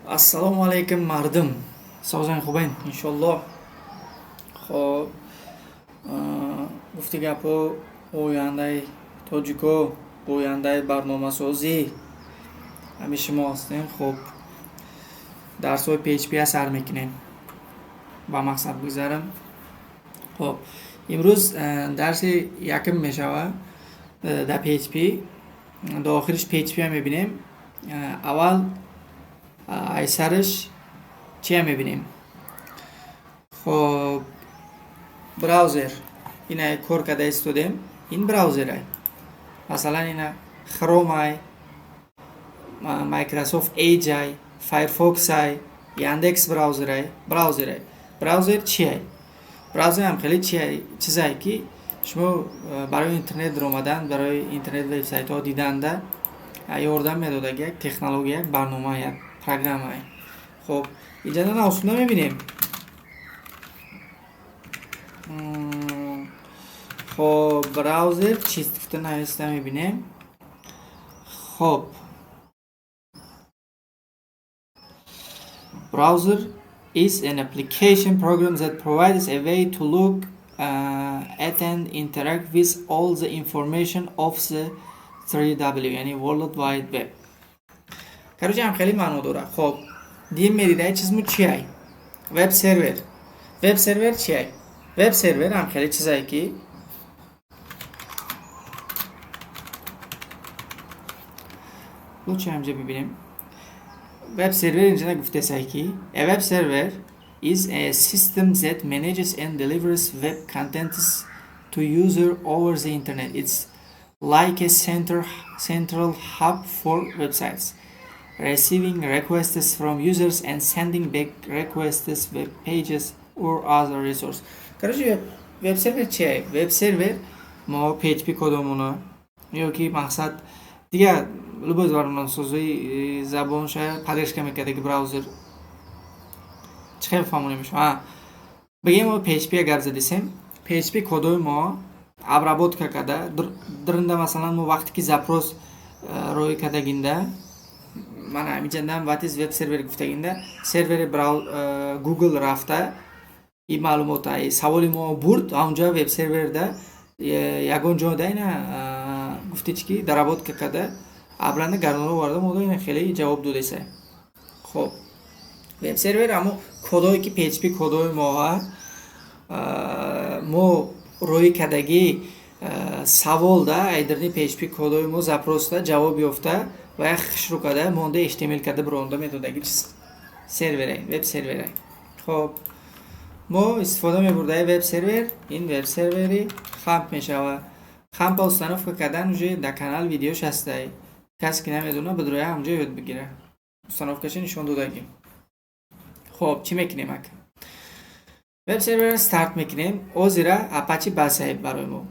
Assalomu alaykum mardim. Sog'zang خوبین inshaalloh. Xo'p, گفتی گپو اوینده توجیکو اوینده برنامه‌سازی همیشه ما هستیم. خب درس های PHP سر میکنیم با مقصد بگذارم. خب امروز درس یکم میشوه در PHP. در آخرش PHP هم میبینیم. اول ایسرش چی هم میبینیم. خب براوزر اینه کار کرده استودیم. این براوزره مثلا اینه خروم های مایکروسافت ایج های فایرفوکس های یاندکس براوزره براوزر چیه؟ براوزر هم خیلی چیزایی که شما برای اینترنت در اومدن برای اینترنت وبسایت ها دیدن ده یاردم میداده یک تکنولوژی یک برنامه یک پروگرام های. خب اینجا نه اصلا میبینیم. خب براوزر چیست که نوشته میبینیم. خب browser is an application program that provides a way to look at and interact with all the information of the 3W یعنی World Wide Web. کاروچه هم خیلی معنی داره. خب دیم میدیده چیزمون چیه؟ وب سرور. وب سرور چیه؟ وب سرور هم خیلی چیزایی که چه همجا ببینیم. Web server اینجا گفته سایی که a web server is a system that manages and delivers web contents to user over the internet. It's like a central hub for websites, receiving requests from users and sending back requests, web pages or other resources. короче وب سرور چیه؟ وب سرور ما PHP کدومونه یا که مقصد دیگه لباس برنامه‌سازی زبان شاید پدرش میکنه که براوزر چه فهمونه میشه. بگیم ما PHP اگر زدیم PHP کدوم ما обработ کرده درنده مثلا ما وقتی که запрос روی کردگینده من همینجا واتیز وب سرور گفتگینده سرور گوگل رفته این معلومات های سوالی ما برد اونجا وب سرور ده یگان جا ده اینه گفتی چی که درابط کرده ابرنده گردانو وارده مودا این خیلی جواب داده سه. خب وب سرور اما کدایی که PHP کدای ما روی کدگی سوال ده ایدرنی PHP کدای ما запрос ده جواب یافته و یک شروع کرده مونده HTML کرده برونده میدادگی سروره وب سروره. خب ما استفاده میبرده وب سرور. این وب سروری خمپ میشوه. خمپ استانوف کردن اونجا در کانال ویدیوش هسته. کسی که نمیدونه بدروی همونجا یاد بگیره. استانوف کشی نشون دادگیم. خب چی میکنیم اک؟ وب سرور استارت میکنیم. او زیرا اپاچی بسه برای ما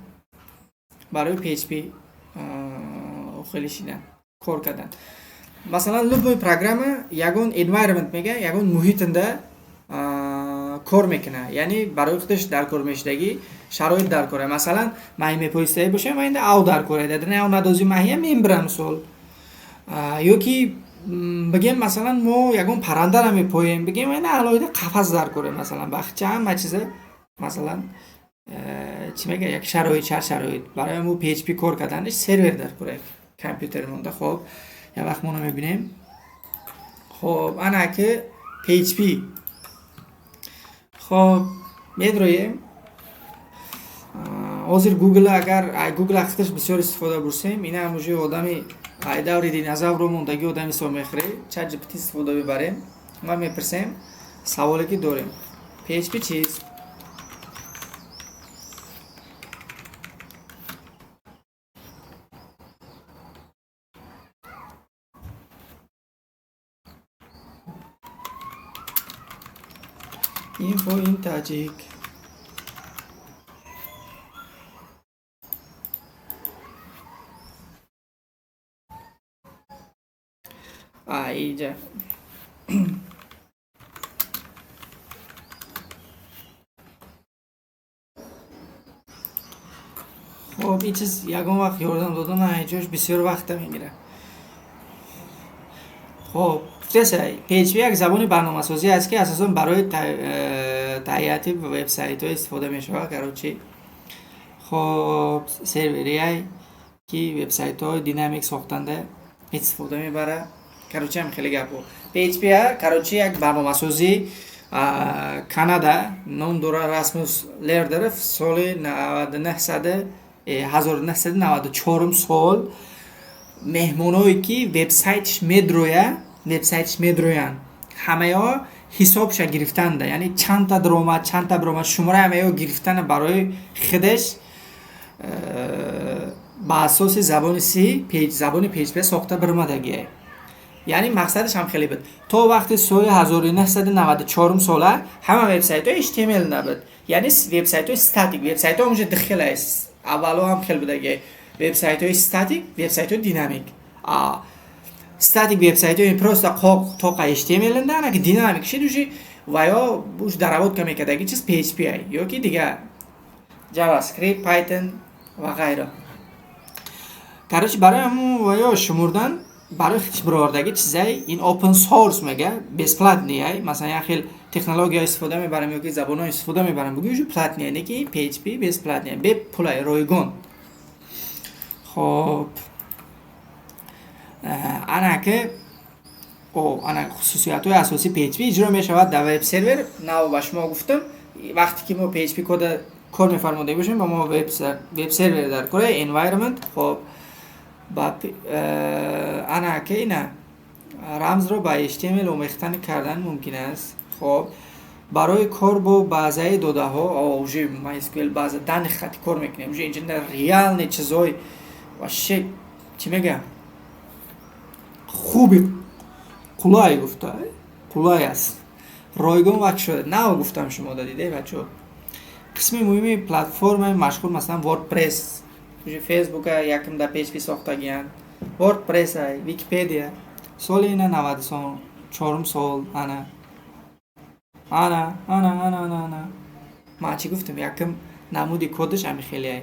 برای PHP خیلی شیدن کار کردن. مثلا لوب پروگرام یگون environment میگه یگون محیطنده کار میکنه یعنی برای خودش در کار میشدگی شرایط در کاره. مثلا ماهی میپویسته باشه ما اینده او در کاره داده نه او ندازی ماهیه میمبرم سول یا که بگیم مثلا ما یگون پرنده رو میپوییم بگیم اینه علایده قفس در کاره مثلا بخچه هم چیزه مثلا چی میگه یک شرایط برای ما PHP کار کردنش سرور در کاره کامپیوتر مونده. خب یه وقت ما رو میبینیم. خب انا که PHP خب میدرویم حاضر گوگل اگر گوگل اختش بسیار استفاده برسیم اینه هموجه آدمی دور دینازور رو موندگی آدمی سو میخره چت جی پی تی استفاده ببریم ما میپرسیم سوالی که داریم PHP چیست info in Tajik. اینجا خب این چیز یکم وقت یادم دادم نه اینجاش بسیار وقت میگیره. خب PHP یک زبان برنامه‌سازی است که اساساً برای تهیه وبسایت‌ها استفاده می‌شود. کراچی خب سروری که وبسایت‌های دینامیک ساختنده استفاده می‌بره. کراچی هم خیلی گپو. PHP کراچی یک برنامه‌سازی کانادا نام داره رسموس لردر سال 1994 سال مهمونایی که وبسایتش میدرویان همه ها حسابش گرفتن ده، یعنی چند تا درآمد شماره همه ها گرفتن برای خودش با اساس زبان زبان PHP ساخته برمدگیه. یعنی مقصدش هم خیلی بود. تا وقتی سال 1994 ساله همه وبسایت ها HTML نبود، یعنی وبسایت ها استاتیک، وبسایت ها اونجا داخل است. اولا هم خیلی بودگی وبسایت های استاتیک، وبسایت های دینامیک. استاتیک وبسایت های پروستا تا HTML نه که دینامیک شدوشی و یا بوش درآمد کمی کدایی چیز PHP یا کی دیگه جاوا اسکریپت، پایتون و غیره. کارش برای همون و یا شمردن برای برآوردگی چیزای این اوپن سورس میگه بیس پلتنیه، مثلا یا خیلی تکنولوژی استفاده میبرم یا که زبان ها استفاده میبرم بگویش پلتنیه نه که PHP بیس پلتنیه به پولای رایگان. خب انا که انا خصوصیات های اساسی PHP اجرا میشود در وب سرور. نه با شما گفتم وقتی که ما PHP کد کار میفرموده باشیم با ما وب سرور در کره انوایرمنت. خب با انا که اینا رمز رو با HTML آمیختن کردن ممکن است. خب برای کار با بازه داده ها اوجی MySQL بازه دن خط کار میکنیم اینجا ریال نه چیزای واشه چی میگم خوبی قولای گفته قولای است رایگان وقت شده نه گفتم شما دادیده بچه. قسمی مهمی پلتفرم مشغول مثلا وردپرس فیسبوک یکم در PHP ساخته گیان، وردپرس های ویکیپدیا سال اینا 94 سال انا ما چی گفتم یکم نمودی کدش هم خیلی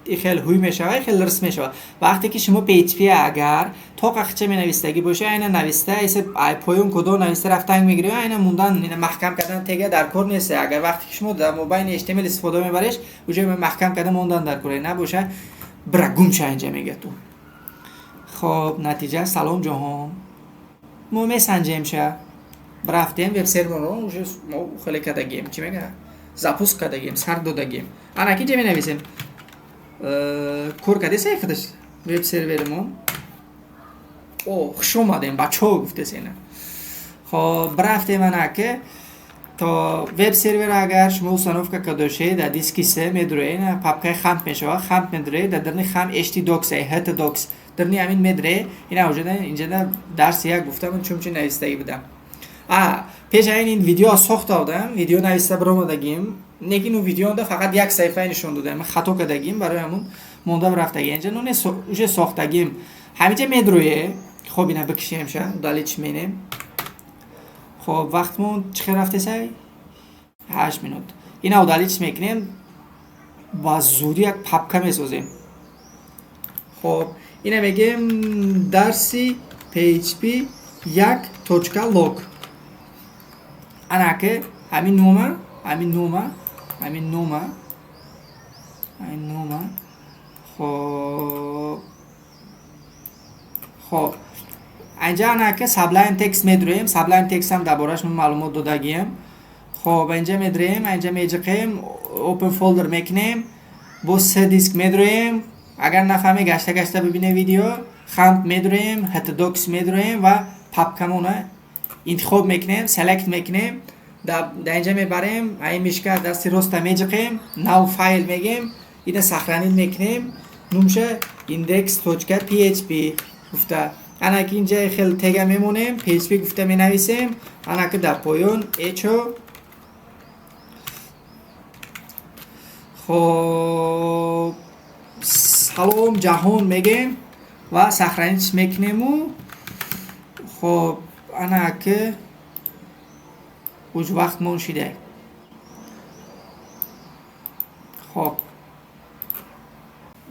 خیلی هوی میشه خیلی رسم میشه. وقتی که شما PHP اگر تا قخچه می نویستگی باشه اینا نویسته ایسه پایون کدو نویسته رفتنگ میگیره اینا موندن اینا محکم کردن تگه در کار نیست. اگر وقتی که شما در موبایل HTML استفاده میبریش اونجا محکم کردن موندن در کار نباشه برگم شه اینجا میگه تو. خب نتیجه سلام جهان ما میسنجیم شه برفتیم وب سرور رو اونجا ما خیلی کدگیم چی میگه زاپوس کدگیم سر دادگیم انا کی می نویسیم کور کردی سیختش وب سرورمون خوش اومدیم بچه ها گفته سینه. خب برفتیم انا که تا وب سرور اگر شما اصناف که داشته در دیسکی سه میدره نه پاپکای خمپ میشه خمپ میدره در درنی خم ht docs هت docs درنی همین میدره اینا وجوده اینجا درس یک گفتم چون چی نویسته بودم پیش این ویدیو ساخته بودم ویدیو نویسته برام دادیم نگین اون ویدیو اونده فقط یک صفحه نشون دادم من خطا کردگیم برای همون مونده رفتگی اینجا نونه اوش ساختگیم همینجا میدرویه. خب اینا بکشیم شه دالیچ مینیم. خب وقتمون چقدر رفته سای 8 منوت اینا دالیچ میکنیم با زودی یک پاپکا میسازیم. خب اینا میگیم درسی PHP 1.log انا که همین نومه خب اینجا انا که سابلایم تکست میدریم سابلایم تکست هم دربارش من معلومات دادگیم. خب اینجا میدریم اینجا میجقیم اوپن فولدر میکنیم با سه دیسک میدریم اگر نفهمی گشته ببینه ویدیو خمپ میدریم هت دوکس میدریم و پاپکمونه انتخاب میکنیم سلکت میکنیم در اینجا میبریم این میشکه دست راست میجقیم نو فایل میگیم اینه سخرانی میکنیم نومشه index.php گفته انا که اینجا خیلی تگه میمونیم PHP گفته می نویسیم انا که در پایون اچو. خب سلام جهان میگیم و سخرانیش میکنیم و خب انا که اوج وقت مون شده. خب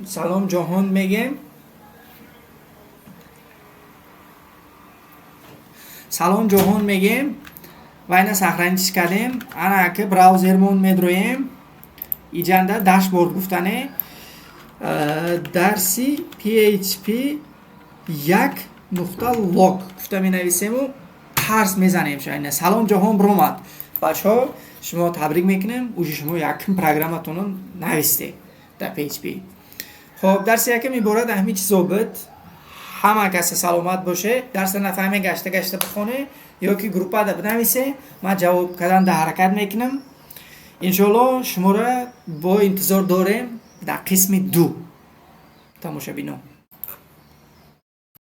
سلام جهان میگیم салом ҷаҳон мегем ва ина сахраниш кардем. Ана ки браузермон медроем. Иҷанда дашборд гуфтане дарси PHP 1.log гуфта менависему тарс мезанем. Шайна салом ҷаҳон бромад. Бачаҳо шумо табрик мекунем, уҷи шумо якм программатонро нависте дар PHP. хоб дарси якм иборат ҳамин чизо буд. ҳама касе саломат боше. дарса нафаҳме гашта бихоне ё ки группада бинависе. ман ҷавоб кардан ҳаракат мекунам. иншоалло шуморо бо интизор дорем дар қисми 2 тамошабинон.